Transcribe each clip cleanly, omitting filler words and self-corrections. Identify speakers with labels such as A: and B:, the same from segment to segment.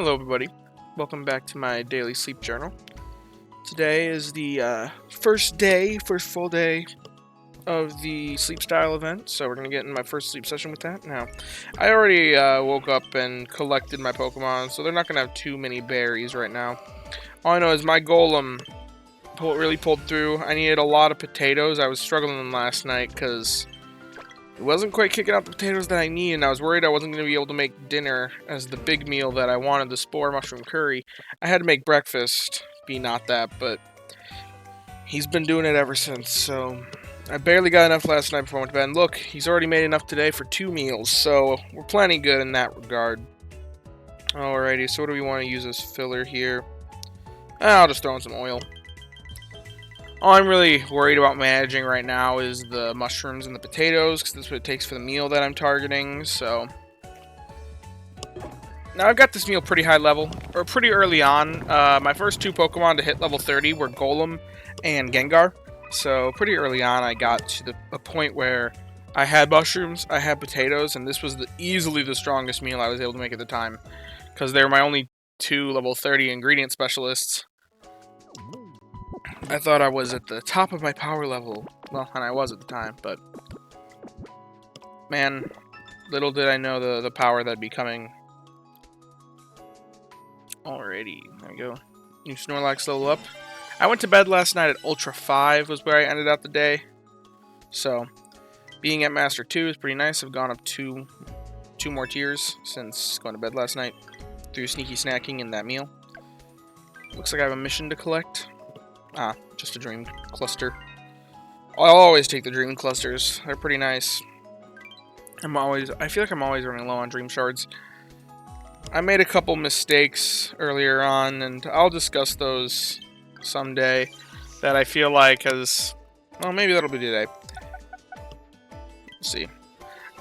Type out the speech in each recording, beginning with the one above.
A: Hello everybody, welcome back to my daily sleep journal. Today is the first full day of the sleep style event, so we're going to get in my first sleep session with that. Now, I already woke up and collected my Pokemon, so they're not going to have too many berries right now. All I know is my Golem really pulled through. I needed a lot of potatoes. I was struggling last night because it wasn't quite kicking out the potatoes that I needed, and I was worried I wasn't going to be able to make dinner as the big meal that I wanted, the spore mushroom curry. I had to make breakfast be not that, but he's been doing it ever since, so I barely got enough last night before I went to bed. And look, he's already made enough today for 2 meals, so we're plenty good in that regard. Alrighty, so what do we want to use as filler here? I'll just throw in some oil. All I'm really worried about managing right now is the mushrooms and the potatoes, because that's what it takes for the meal that I'm targeting, so... Now, I've got this meal pretty high level, or pretty early on. My first 2 Pokemon to hit level 30 were Golem and Gengar, so pretty early on I got to a point where I had mushrooms, I had potatoes, and this was easily the strongest meal I was able to make at the time, because they were my only 2 level 30 ingredient specialists. I thought I was at the top of my power level. Well, and I was at the time, but... Man, little did I know the power that'd be coming. Alrighty, there we go. New Snorlax level up. I went to bed last night at Ultra 5 was where I ended out the day. So, being at Master 2 is pretty nice. I've gone up two more tiers since going to bed last night through sneaky snacking and that meal. Looks like I have a mission to collect. Ah, just a dream cluster. I'll always take the dream clusters. They're pretty nice. I feel like I'm always running low on dream shards. I made a couple mistakes earlier on, and I'll discuss those someday. That I feel like has... Well, maybe that'll be today. We'll see.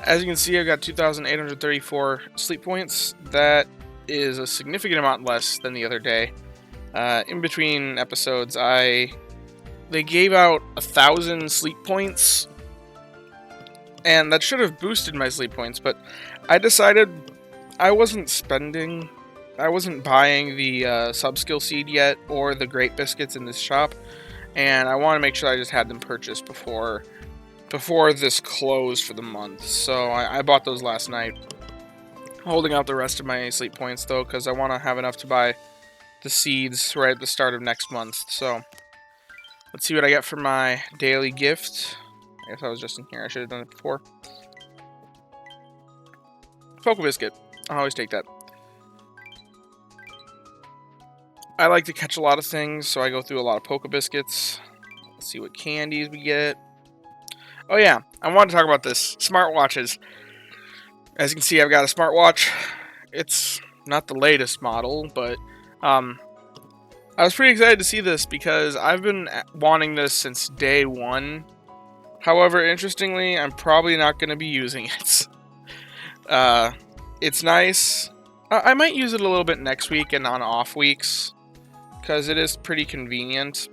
A: As you can see, I've got 2,834 sleep points. That is a significant amount less than the other day. In between episodes, they gave out 1,000 sleep points, and that should have boosted my sleep points, but I decided I wasn't buying the sub-skill seed yet, or the grape biscuits in this shop, and I want to make sure I just had them purchased before this closed for the month, so I bought those last night, holding out the rest of my sleep points, though, because I want to have enough to buy the seeds right at the start of next month. So let's see what I get for my daily gift. I guess I was just in here. I should have done it before. Poke Biscuit. I always take that. I like to catch a lot of things, so I go through a lot of Poke Biscuits. Let's see what candies we get. Oh yeah, I wanted to talk about this. Smartwatches. As you can see, I've got a smartwatch. It's not the latest model, but I was pretty excited to see this because I've been wanting this since day 1. However, interestingly, I'm probably not going to be using it. It's nice. I might use it a little bit next week and on off weeks, because it is pretty convenient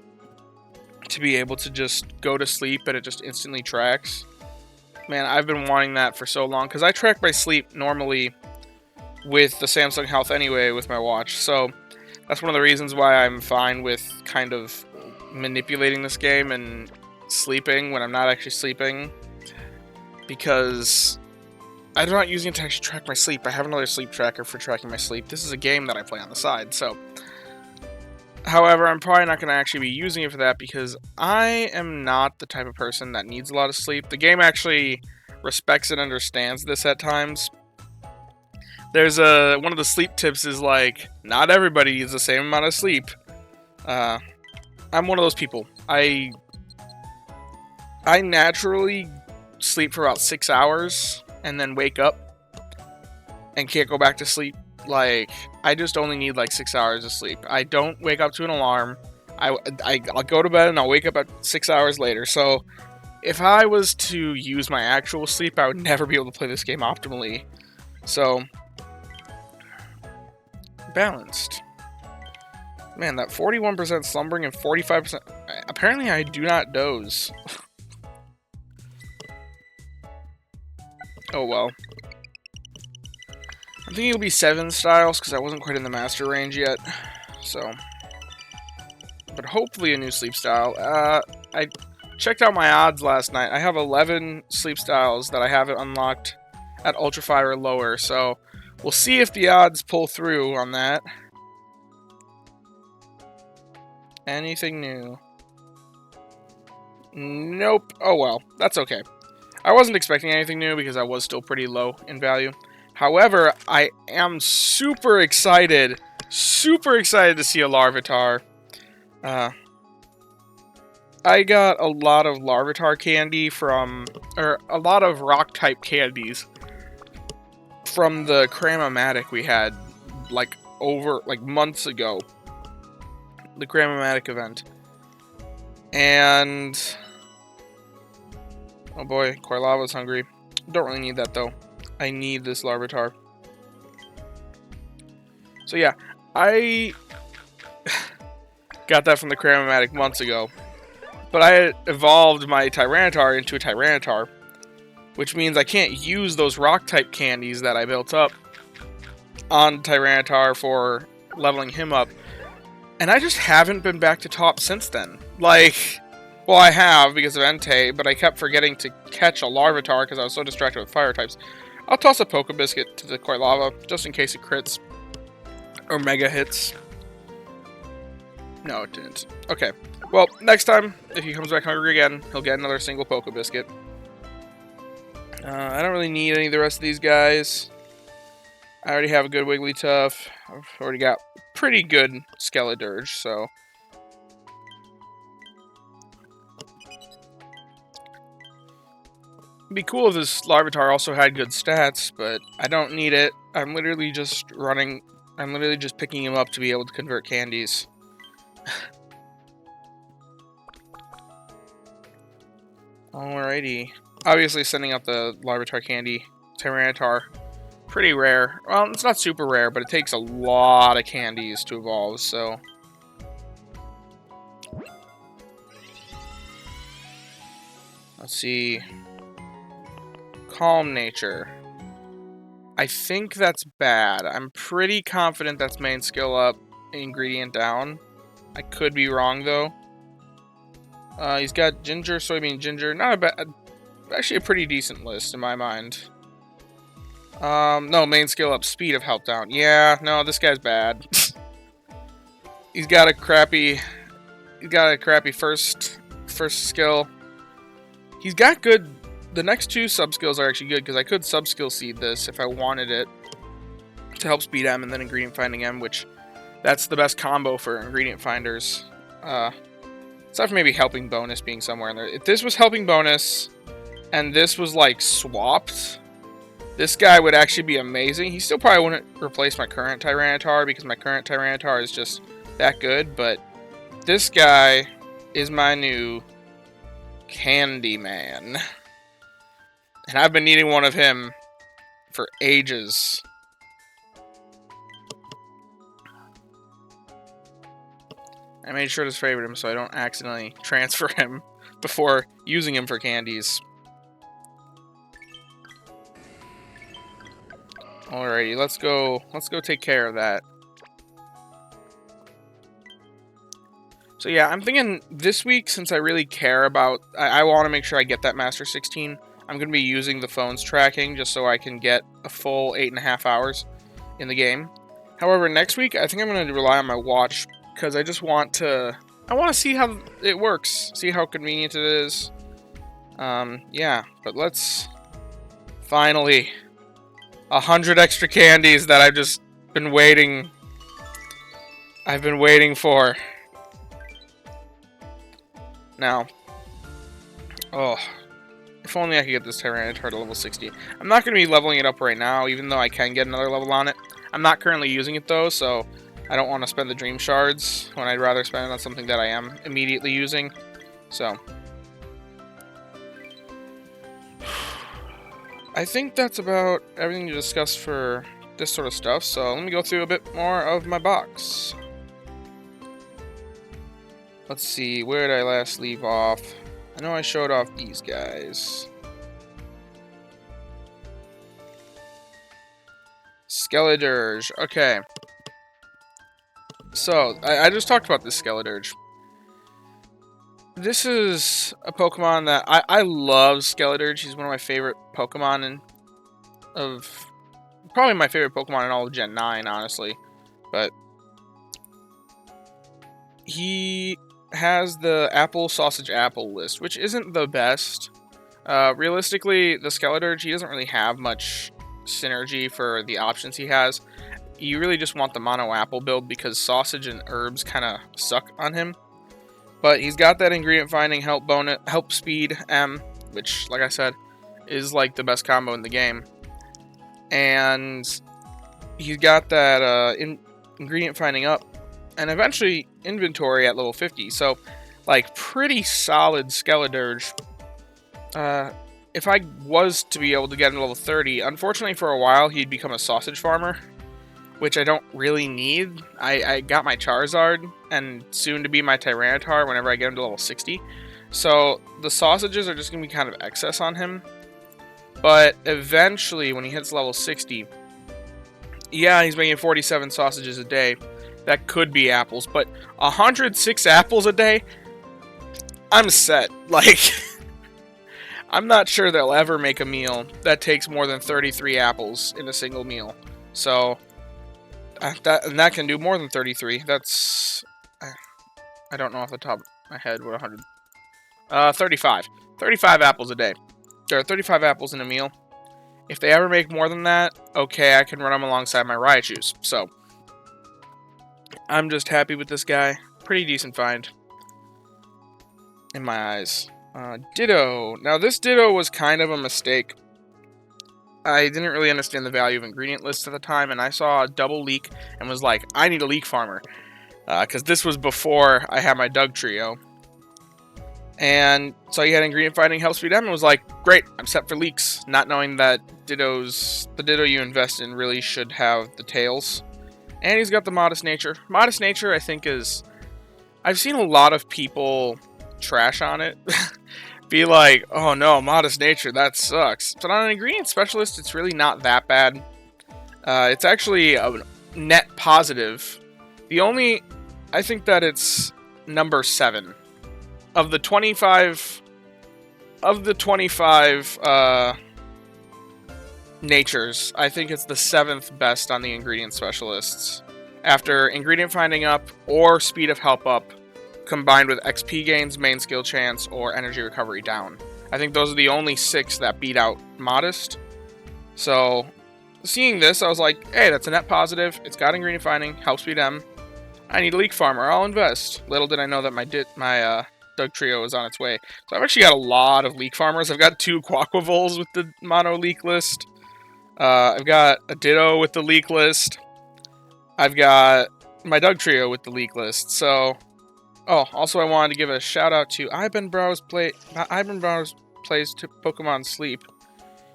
A: to be able to just go to sleep and it just instantly tracks. Man, I've been wanting that for so long, because I track my sleep normally with the Samsung Health anyway with my watch, so that's one of the reasons why I'm fine with kind of manipulating this game and sleeping when I'm not actually sleeping, because I'm not using it to actually track my sleep. I have another sleep tracker for tracking my sleep. This is a game that I play on the side, so... However, I'm probably not going to actually be using it for that, because I am not the type of person that needs a lot of sleep. The game actually respects and understands this at times. There's one of the sleep tips is like, not everybody needs the same amount of sleep. I'm one of those people. I naturally sleep for about 6 hours and then wake up and can't go back to sleep. Like, I just only need like 6 hours of sleep. I don't wake up to an alarm. I'll go to bed and I'll wake up at 6 hours later. So if I was to use my actual sleep, I would never be able to play this game optimally. So... balanced. Man, that 41% slumbering and 45%... Apparently I do not doze. Oh well. I'm thinking it'll be 7 styles because I wasn't quite in the master range yet. So, but hopefully a new sleep style. I checked out my odds last night. I have 11 sleep styles that I haven't unlocked at Ultra 5 or lower. So we'll see if the odds pull through on that. Anything new? Nope. Oh well, that's okay. I wasn't expecting anything new because I was still pretty low in value. However, I am super excited to see a Larvitar. I got a lot of Larvitar candy or a lot of rock-type candies from the Cramomatic we had, like, months ago. The Cramomatic event. And oh boy, Quilava's hungry. Don't really need that though. I need this Larvitar. So yeah, I got that from the Cramomatic months ago. But I evolved my Tyranitar into a Tyranitar, which means I can't use those rock-type candies that I built up on Tyranitar for leveling him up. And I just haven't been back to top since then. Like, well, I have because of Entei, but I kept forgetting to catch a Larvitar because I was so distracted with fire types. I'll toss a Poke Biscuit to the Quilava just in case it crits or mega hits. No, it didn't. Okay. Well, next time, if he comes back hungry again, he'll get another single Poke Biscuit. I don't really need any of the rest of these guys. I already have a good Wigglytuff. I've already got pretty good Skeledirge, so. It'd be cool if this Larvitar also had good stats, but I don't need it. I'm literally just picking him up to be able to convert candies. Alrighty. Obviously, sending out the Larvitar candy. Tyranitar. Pretty rare. Well, it's not super rare, but it takes a lot of candies to evolve, so. Let's see. Calm Nature. I think that's bad. I'm pretty confident that's main skill up, ingredient down. I could be wrong, though. He's got ginger, soybean, ginger. Not a bad... Actually, a pretty decent list, in my mind. No, main skill up, speed of health down. Yeah, no, this guy's bad. He's got a crappy first skill. He's got good... The next 2 sub-skills are actually good, because I could sub-skill seed this if I wanted it to help speed M and then ingredient finding M, which that's the best combo for ingredient finders. Aside from maybe helping bonus being somewhere in there. If this was helping bonus and this was like swapped, this guy would actually be amazing. He still probably wouldn't replace my current Tyranitar because my current Tyranitar is just that good, but this guy is my new Candyman. And I've been needing one of him for ages. I made sure to favorite him so I don't accidentally transfer him before using him for candies. Alrighty, let's go take care of that. So yeah, I'm thinking this week, since I really care about... I want to make sure I get that Master 16. I'm going to be using the phone's tracking just so I can get a full 8.5 hours in the game. However, next week, I think I'm going to rely on my watch because I just want to... I want to see how it works, see how convenient it is. Yeah, but let's... Finally, 100 extra candies that I've just been waiting... I've been waiting for. Now, oh, if only I could get this Tyranitar to level 60. I'm not going to be leveling it up right now, even though I can get another level on it. I'm not currently using it, though, so I don't want to spend the Dream Shards when I'd rather spend it on something that I am immediately using. So, I think that's about everything to discuss for this sort of stuff, so let me go through a bit more of my box. Let's see, where did I last leave off? I know I showed off these guys. Skeledirge. Okay. So, I just talked about this Skeledirge. This is a Pokemon that I love Skeledirge. He's one of my favorite Pokemon probably my favorite Pokemon in all of Gen 9, honestly. But he has the apple sausage apple list, which isn't the best. Realistically, the Skeledirge, he doesn't really have much synergy for the options he has. You really just want the mono apple build because sausage and herbs kind of suck on him. But he's got that ingredient finding help speed M, which, like I said, is like the best combo in the game. And he's got that ingredient finding up, and eventually inventory at level 50. So, like, pretty solid Skeledirge. If I was to be able to get him to level 30, unfortunately for a while he'd become a sausage farmer, which I don't really need. I got my Charizard, and soon to be my Tyranitar whenever I get him to level 60. So the sausages are just going to be kind of excess on him. But eventually, when he hits level 60, yeah, he's making 47 sausages a day. That could be apples, but 106 apples a day? I'm set. Like, I'm not sure they'll ever make a meal that takes more than 33 apples in a single meal. So, that can do more than 33. That's, I don't know off the top of my head what 100. 35. 35 apples a day. There are 35 apples in a meal. If they ever make more than that, okay, I can run them alongside my Raichus. So, I'm just happy with this guy. Pretty decent find in my eyes. Ditto. Now, this Ditto was kind of a mistake. I didn't really understand the value of ingredient lists at the time, and I saw a double leak and was like, I need a leek farmer. Because this was before I had my Doug trio. And so he had ingredient finding help speed M and was like, great, I'm set for leaks. Not knowing that the Ditto you invest in really should have the tails. And he's got the Modest Nature. Modest Nature, I think, is... I've seen a lot of people trash on it. Be like, oh no, Modest Nature, that sucks. But on an ingredient specialist, it's really not that bad. It's actually a net positive. I think that it's number 7. Of the 25 natures, I think it's the 7th best on the ingredient specialists. After ingredient finding up or speed of help up, combined with XP gains, main skill chance, or energy recovery down. I think those are the only 6 that beat out Modest. So, seeing this, I was like, hey, that's a net positive. It's got ingredient finding, help speed M. I need a leek farmer. I'll invest. Little did I know that my Doug trio is on its way. So I've actually got a lot of leek farmers. I've got 2 Quaquavols with the mono leek list. I've got a Ditto with the leek list. I've got my Doug trio with the leek list. So, also I wanted to give a shout out to Ivan Browse Plays to Pokemon Sleep.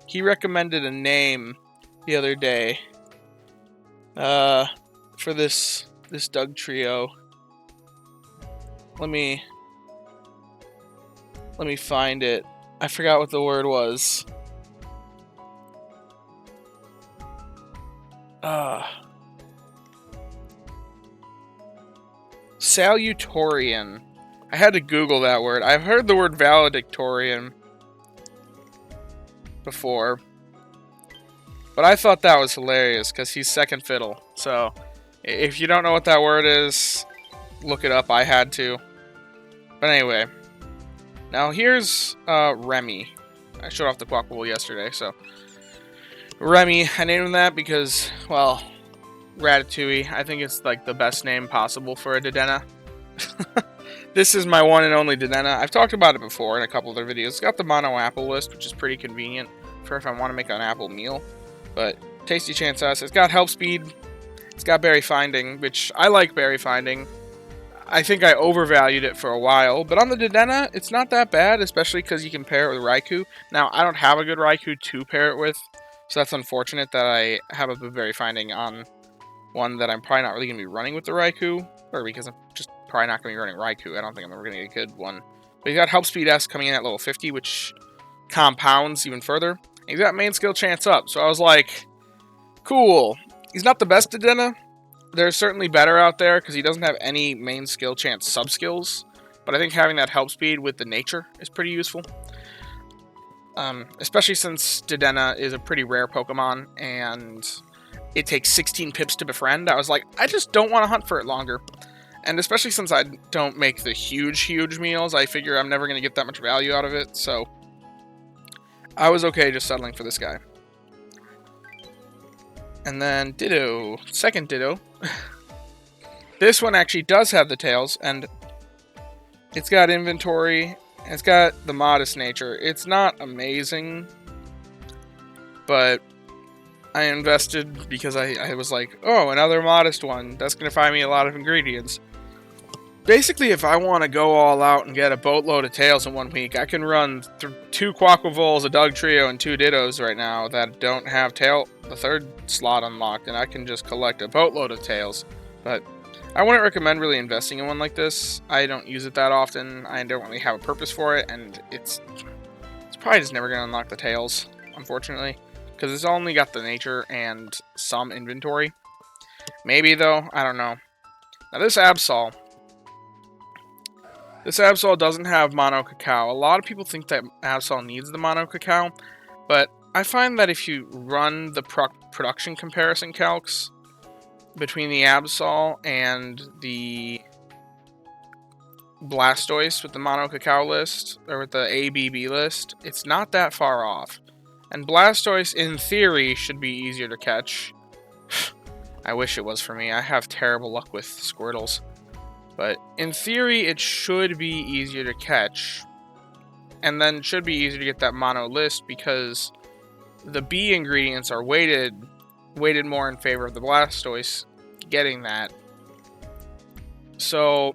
A: He recommended a name the other day for this Doug trio. Let me find it. I forgot what the word was. Salutatorian. I had to Google that word. I've heard the word valedictorian before. But I thought that was hilarious because he's second fiddle. So, if you don't know what that word is, look it up. I had to. But anyway. Now here's Remy. I showed off the Quaquaval yesterday, so... Remy, I named him that because, well, Ratatouille. I think it's like the best name possible for a Dedenne. This is my one and only Dedenne. I've talked about it before in a couple other videos. It's got the mono apple list, which is pretty convenient for if I want to make an apple meal. But Tasty Chance S. It's got help speed. It's got berry finding, which I like berry finding. I think I overvalued it for a while, but on the Dedenne, it's not that bad, especially because you can pair it with Raikou. Now, I don't have a good Raikou to pair it with, so that's unfortunate that I have a berry finding on one that I'm probably not really going to be running with the Raikou, or because I'm just probably not going to be running Raikou. I don't think I'm ever going to get a good one. But you got Help Speed S coming in at level 50, which compounds even further. And you got main skill chance up, so I was like, cool. He's not the best Dedenne. There's certainly better out there because he doesn't have any main skill chance sub-skills. But I think having that help speed with the nature is pretty useful. Especially since Dedenne is a pretty rare Pokemon and it takes 16 pips to befriend. I was like, I just don't want to hunt for it longer. And especially since I don't make the huge meals, I figure I'm never going to get that much value out of it. So I was okay just settling for this guy. And then Ditto. Second Ditto. This one actually does have the tails, and it's got inventory. It's got the modest nature. It's not amazing, but I invested because I was like, oh, another modest one. That's going to find me a lot of ingredients. Basically, if I want to go all out and get a boatload of tails in 1 week, I can run 2 Quaquavolts, a Dugtrio, and 2 Dittos right now that don't have the 3rd slot unlocked, and I can just collect a boatload of tails. But I wouldn't recommend really investing in one like this. I don't use it that often. I don't really have a purpose for it, and it's probably just never going to unlock the tails, unfortunately, because it's only got the nature and some inventory. Maybe, though. I don't know. Now, this Absol doesn't have Mono Cacao. A lot of people think that Absol needs the Mono Cacao, but I find that if you run the production comparison calcs between the Absol and the Blastoise with the Mono Cacao list, or with the ABB list, it's not that far off. And Blastoise, in theory, should be easier to catch. I wish it was for me. I have terrible luck with Squirtles. But in theory, it should be easier to catch. And then should be easier to get that mono list because the B ingredients are weighted more in favor of the Blastoise getting that. So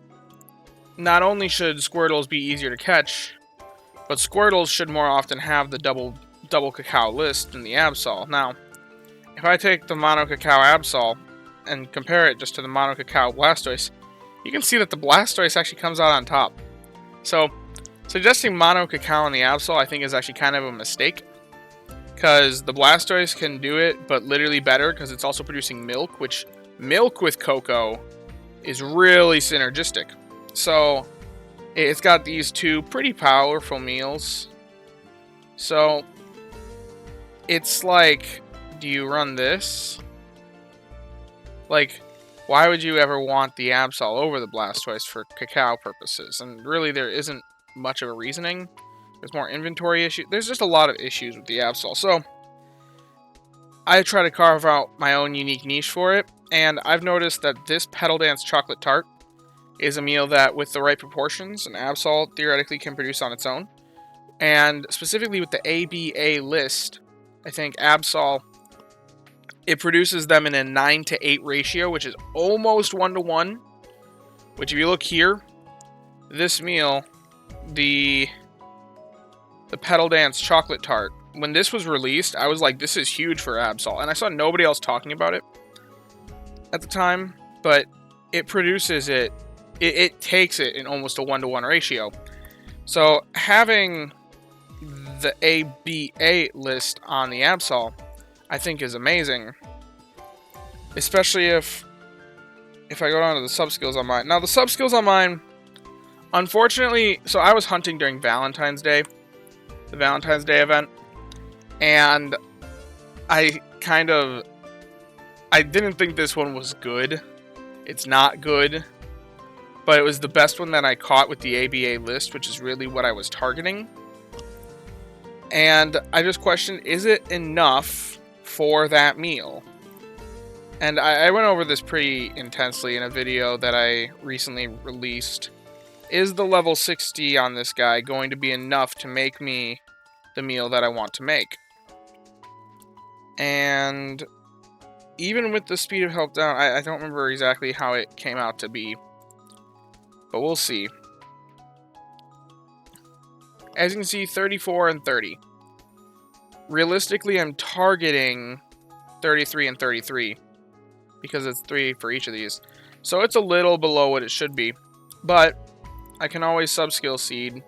A: not only should Squirtles be easier to catch, but Squirtles should more often have the double Cacao list than the Absol. Now, if I take the Mono Cacao Absol and compare it just to the Mono Cacao Blastoise, you can see that the Blastoise actually comes out on top. So, suggesting Mono Cacao in the Absol, I think, is actually kind of a mistake. Because the Blastoise can do it, but literally better, because it's also producing milk, which milk with cocoa is really synergistic. So, it's got these 2 pretty powerful meals. So, it's like, do you run this? Like, why would you ever want the Absol over the Blastoise for cacao purposes? And really, there isn't much of a reasoning. There's more inventory issues. There's just a lot of issues with the Absol. So, I try to carve out my own unique niche for it. And I've noticed that this Petal Dance Chocolate Tart is a meal that, with the right proportions, an Absol theoretically can produce on its own. And specifically with the ABA list, I think Absol, it produces them in a 9-to-8 ratio, which is almost 1-to-1. Which, if you look here, this meal, the Petal Dance Chocolate Tart, when this was released, I was like, this is huge for Absol. And I saw nobody else talking about it at the time, but it produces it takes it in almost a 1-to-1 ratio. So having the ABA list on the Absol, I think, is amazing. Especially if I go down to the sub-skills on mine. Now, the sub-skills on mine, unfortunately, so I was hunting during Valentine's Day, the Valentine's Day event, and I didn't think this one was good. It's not good, but it was the best one that I caught with the ABA list, which is really what I was targeting. And I just questioned, is it enough for that meal? And I went over this pretty intensely in a video that I recently released. Is the level 60 on this guy going to be enough to make me the meal that I want to make? And even with the speed of help down, I don't remember exactly how it came out to be. But we'll see. As you can see, 34 and 30. Realistically, I'm targeting 33 and 33. Because it's 3 for each of these. So it's a little below what it should be. But I can always sub-skill seed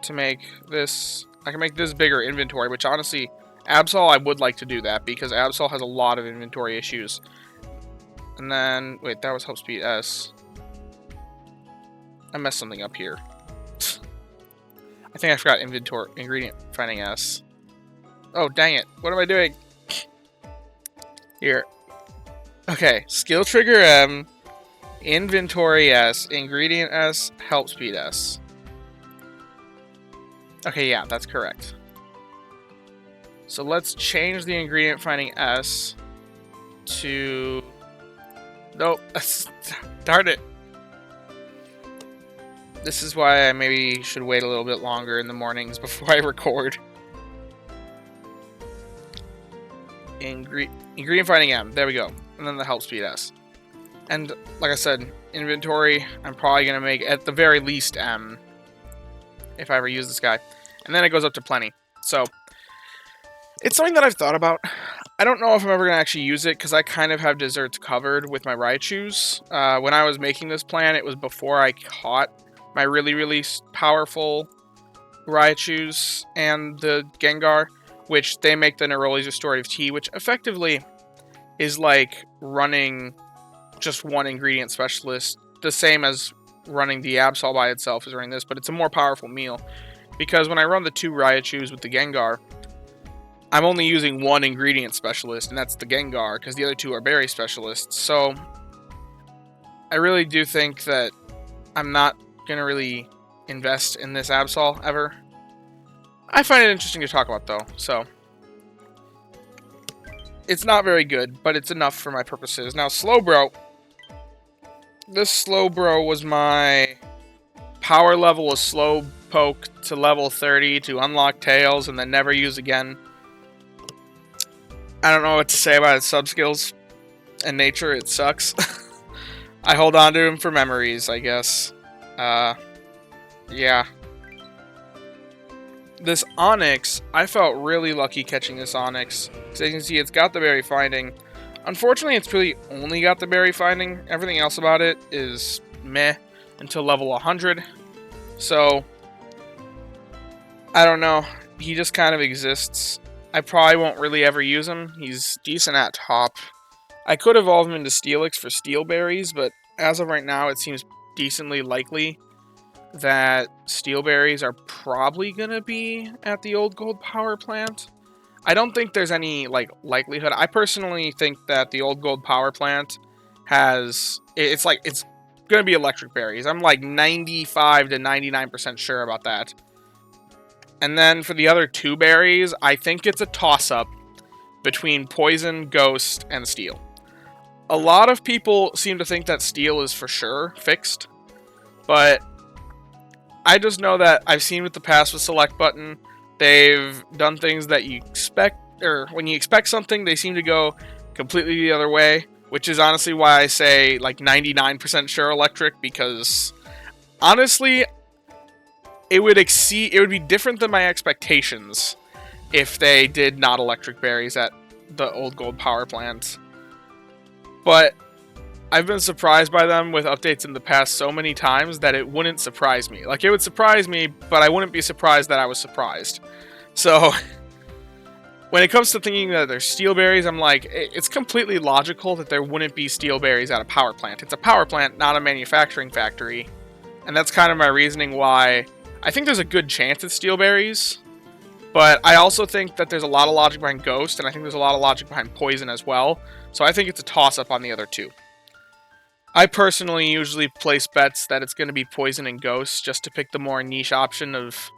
A: to make this. I can make this bigger inventory, which honestly, Absol, I would like to do that, because Absol has a lot of inventory issues. And then, wait, that was Help Speed S. I messed something up here. I think I forgot ingredient finding S. Oh, dang it. What am I doing? Here. Okay, skill trigger M, inventory S, ingredient S, help speed S. Okay, yeah, that's correct. So let's change the ingredient finding S to... Nope. Darn it. This is why I maybe should wait a little bit longer in the mornings before I record. Ingredient finding M. There we go. And then the help speed S. And like I said, inventory, I'm probably going to make at the very least M if I ever use this guy. And then it goes up to plenty. So, it's something that I've thought about. I don't know if I'm ever going to actually use it, because I kind of have desserts covered with my Raichus. When I was making this plan, it was before I caught my really, really powerful Raichus and the Gengar, which they make the Neroli's Restorative Tea, which effectively is like running just one ingredient specialist, the same as running the Absol by itself is running this, but it's a more powerful meal. Because when I run the 2 Raichus with the Gengar, I'm only using one ingredient specialist, and that's the Gengar, because the other 2 are berry specialists. So, I really do think that I'm not going to really invest in this Absol ever. I find it interesting to talk about, though, so... It's not very good, but it's enough for my purposes. Now, Slowbro. This Slowbro was my power level was Slowpoke to level 30 to unlock Tails and then never use again. I don't know what to say about its sub-skills and nature. It sucks. I hold on to him for memories, I guess. Yeah. This Onix, I felt really lucky catching this Onix. As you can see, it's got the berry finding. Unfortunately, it's really only got the berry finding. Everything else about it is meh until level 100. So, I don't know. He just kind of exists. I probably won't really ever use him. He's decent at top. I could evolve him into Steelix for Steel Berries, but as of right now, it seems decently likely that Steel Berries are probably going to be at the Old Gold Power Plant. I don't think there's any likelihood. I personally think that the Old Gold Power Plant has... It's going to be Electric Berries. I'm like 95 to 99% sure about that. And then for the other 2 berries, I think it's a toss-up between Poison, Ghost, and Steel. A lot of people seem to think that Steel is for sure fixed, but I just know that I've seen with the past with Select Button, they've done things that you expect, or when you expect something, they seem to go completely the other way, which is honestly why I say like 99% sure Electric, because honestly, it would be different than my expectations if they did not Electric Berries at the Old Gold Power Plant. But I've been surprised by them with updates in the past so many times that it wouldn't surprise me. Like, it would surprise me, but I wouldn't be surprised that I was surprised. So, when it comes to thinking that there's Steel Berries, I'm like, it's completely logical that there wouldn't be Steel Berries at a power plant. It's a power plant, not a manufacturing factory. And that's kind of my reasoning why I think there's a good chance it's Steel Berries. But I also think that there's a lot of logic behind Ghost, and I think there's a lot of logic behind Poison as well. So I think it's a toss-up on the other 2. I personally usually place bets that it's going to be Poison and Ghost, just to pick the more niche option of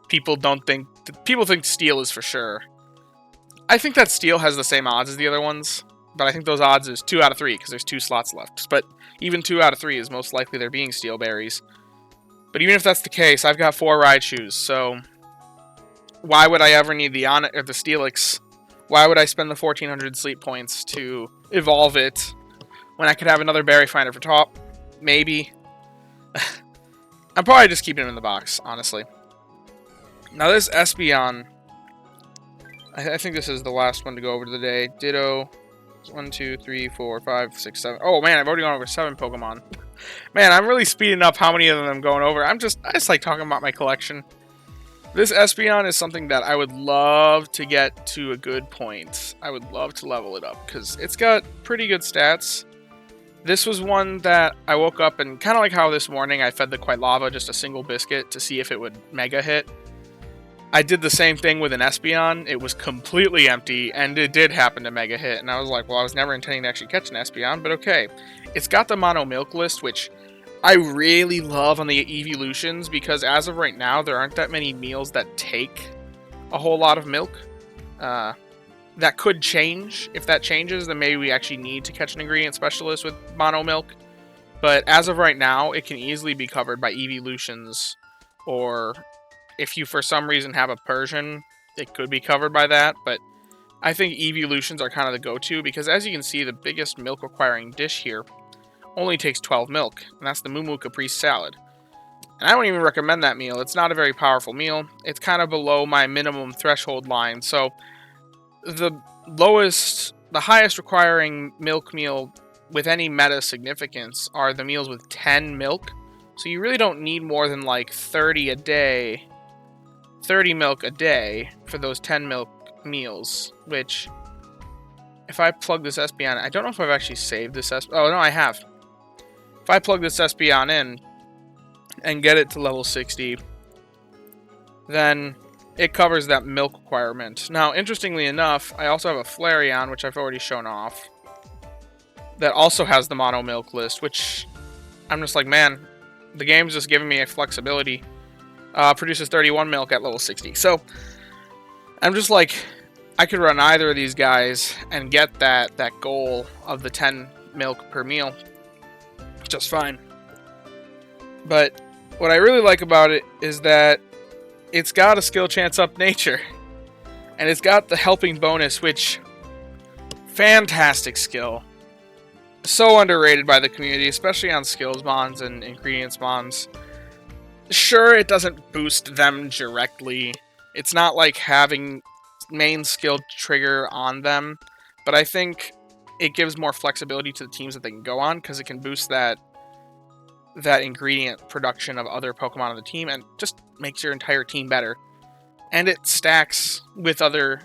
A: people think Steel is for sure. I think that Steel has the same odds as the other ones, but I think those odds is 2 out of 3, because there's 2 slots left. But even 2 out of 3 is most likely there being Steel Berries. But even if that's the case, I've got 4 Raichus, so why would I ever need the Steelix? Why would I spend the 1400 sleep points to evolve it when I could have another berry finder for top? Maybe. I'm probably just keeping him in the box, honestly. Now this Espeon, I think this is the last one to go over to the day. Ditto. 1, 2, 3, 4, 5, 6, 7. Oh man, I've already gone over 7 Pokemon. Man, I'm really speeding up how many of them I'm going over. I just like talking about my collection. This Espeon is something that I would love to get to a good point. I would love to level it up because it's got pretty good stats. This was one that I woke up and kind of like how this morning I fed the Quilava just a single biscuit to see if it would mega hit. I did the same thing with an Espeon. It was completely empty, and it did happen to mega hit. And I was like, well, I was never intending to actually catch an Espeon, but okay. It's got the mono milk list, which I really love on the evolutions because as of right now, there aren't that many meals that take a whole lot of milk. That could change. If that changes, then maybe we actually need to catch an ingredient specialist with mono milk. But as of right now, it can easily be covered by evolutions, or if you for some reason have a Persian, it could be covered by that. But I think evolutions are kind of the go-to because as you can see, the biggest milk requiring dish here only takes 12 milk, and that's the Moo Caprice salad. And I don't even recommend that meal. It's not a very powerful meal. It's kind of below my minimum threshold line. So the highest requiring milk meal with any meta significance are the meals with 10 milk. So you really don't need more than like 30 milk a day for those 10 milk meals, which if I plug this Espeon, I don't know if I've actually saved this Espeon. Oh, no, I have. If I plug this Espeon in and get it to level 60, then it covers that milk requirement. Now, interestingly enough, I also have a Flareon, which I've already shown off, that also has the mono milk list, which I'm just like, man, the game's just giving me a flexibility. Produces 31 milk at level 60. So, I'm just like, I could run either of these guys and get that goal of the 10 milk per meal just fine. But what I really like about it is that it's got a skill chance up nature. And it's got the helping bonus, which, fantastic skill. So underrated by the community, especially on skills bonds and ingredients bonds. Sure, it doesn't boost them directly. It's not like having main skill trigger on them. But I think it gives more flexibility to the teams that they can go on, because it can boost that ingredient production of other Pokemon on the team and just makes your entire team better. And it stacks with other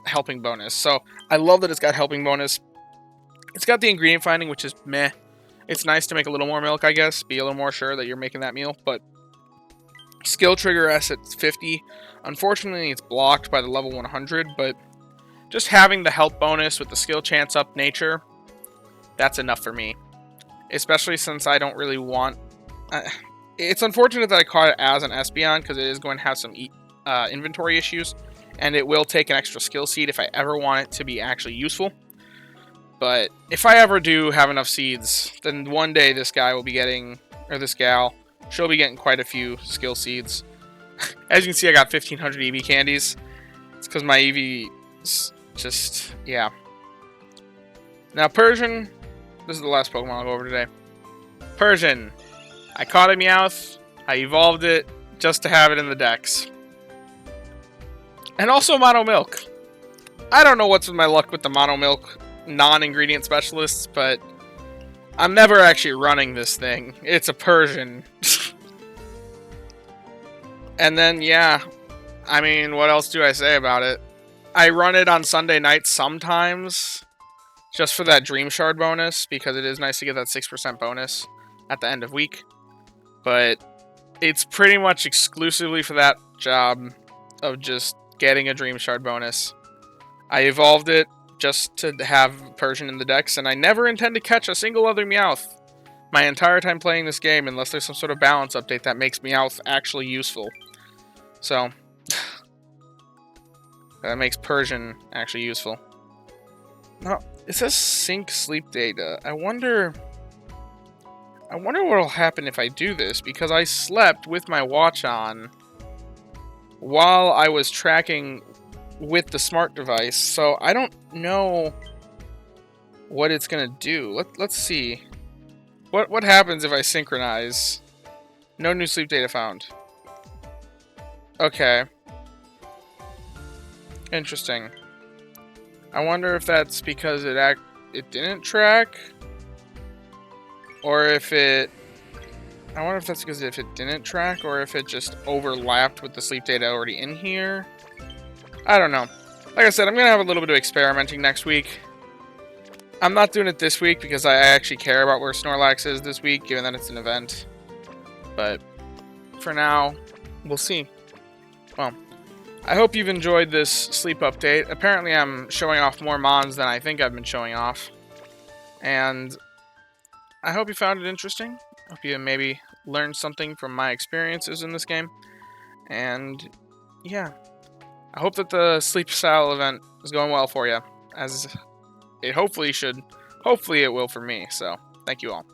A: helping bonus. So I love that it's got helping bonus. It's got the ingredient finding, which is meh. It's nice to make a little more milk, I guess. Be a little more sure that you're making that meal. But skill trigger S at 50. Unfortunately, it's blocked by the level 100. But just having the help bonus with the skill chance up nature, that's enough for me. Especially since I don't really want... it's unfortunate that I caught it as an Espeon, because it is going to have some inventory issues. And it will take an extra skill seed if I ever want it to be actually useful. But if I ever do have enough seeds, then one day this guy will be getting... Or this gal. She'll be getting quite a few skill seeds. As you can see, I got 1,500 EV candies. It's because my EV is just... yeah. Now, Persian... This is the last Pokemon I'll go over today. Persian. I caught a Meowth. I evolved it just to have it in the dex. And also Mono Milk. I don't know what's with my luck with the Mono Milk non-ingredient specialists, but I'm never actually running this thing. It's a Persian. And then, yeah. I mean, what else do I say about it? I run it on Sunday nights sometimes. Just for that Dream Shard bonus, because it is nice to get that 6% bonus at the end of week. But it's pretty much exclusively for that job of just getting a Dream Shard bonus. I evolved it just to have Persian in the dex, and I never intend to catch a single other Meowth my entire time playing this game, unless there's some sort of balance update that makes Meowth actually useful. So, that makes Persian actually useful. No. It says sync sleep data. I wonder what will happen if I do this, because I slept with my watch on while I was tracking with the smart device, so I don't know what it's gonna do. Let's see. What happens if I synchronize? No new sleep data found. Okay. Interesting. I wonder if that's because it didn't track, or if it I wonder if that's because if it didn't track or if it just overlapped with the sleep data already in here. I don't know. Like I said, I'm going to have a little bit of experimenting next week. I'm not doing it this week because I actually care about where Snorlax is this week, given that it's an event. But for now, we'll see. Well, I hope you've enjoyed this sleep update. Apparently I'm showing off more mons than I think I've been showing off. And I hope you found it interesting. I hope you maybe learned something from my experiences in this game. And yeah, I hope that the sleep style event is going well for you, as it hopefully should. Hopefully it will for me. So thank you all.